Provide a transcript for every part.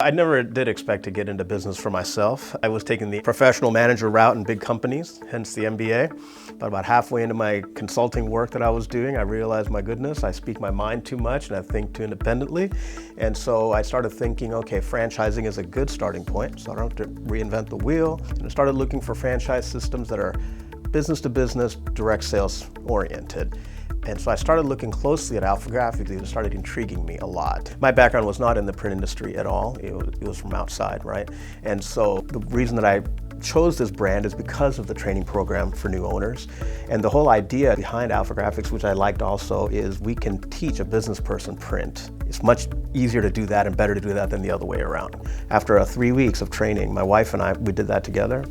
I never did expect to get into business for myself. I was taking the professional manager route in big companies, hence the MBA. But about halfway into my consulting work that I was doing, I realized, my goodness, I speak my mind too much and I think too independently. And so I started thinking, okay, franchising is a good starting point, so I don't have to reinvent the wheel. And I started looking for franchise systems that are business to business, direct sales oriented. And so I started looking closely at AlphaGraphics. It started intriguing me a lot. My background was not in the print industry at all. It was from outside, right? And so the reason that I chose this brand is because of the training program for new owners. And the whole idea behind AlphaGraphics, which I liked also, is we can teach a business person print. It's much easier to do that and better to do that than the other way around. After 3 weeks of training, my wife and I, we did that together.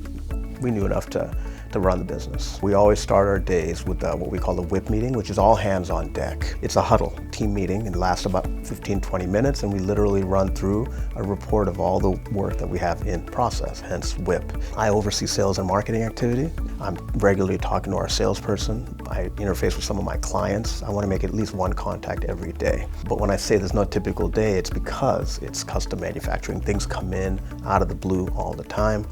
We knew enough to run the business. We always start our days with what we call the whip meeting, which is all hands on deck. It's a huddle, team meeting, and lasts about 15-20 minutes, and we literally run through a report of all the work that we have in process, hence whip. I oversee sales and marketing activity. I'm regularly talking to our salesperson. I interface with some of my clients. I want to make at least one contact every day. But when I say there's no typical day, it's because it's custom manufacturing. Things come in out of the blue all the time.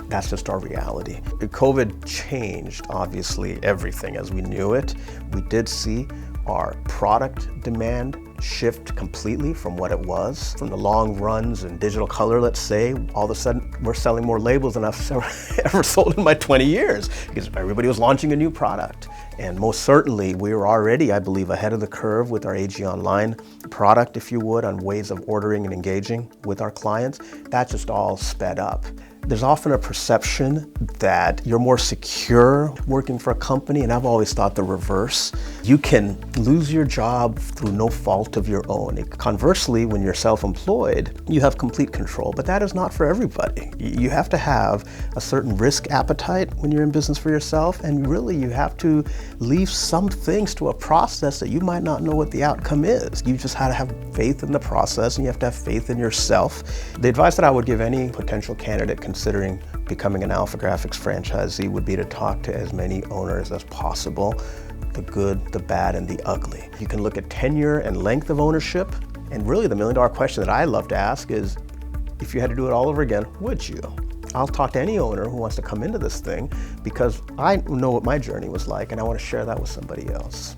That's just our reality. COVID changed, obviously, everything as we knew it. We did see our product demand shift completely from what it was. From the long runs in digital color, let's say, all of a sudden we're selling more labels than I've ever sold in my 20 years because everybody was launching a new product. And most certainly we were already, I believe, ahead of the curve with our AG Online product, if you would, on ways of ordering and engaging with our clients. That just all sped up. There's often a perception that you're more secure working for a company, and I've always thought the reverse. You can lose your job through no fault of your own. Conversely, when you're self-employed, you have complete control, but that is not for everybody. You have to have a certain risk appetite when you're in business for yourself, and really you have to leave some things to a process that you might not know what the outcome is. You just have to have faith in the process, and you have to have faith in yourself. The advice that I would give any potential candidate considering becoming an AlphaGraphics franchisee would be to talk to as many owners as possible, the good, the bad, and the ugly. You can look at tenure and length of ownership, and really the million-dollar question that I love to ask is, if you had to do it all over again, would you? I'll talk to any owner who wants to come into this thing because I know what my journey was like, and I want to share that with somebody else.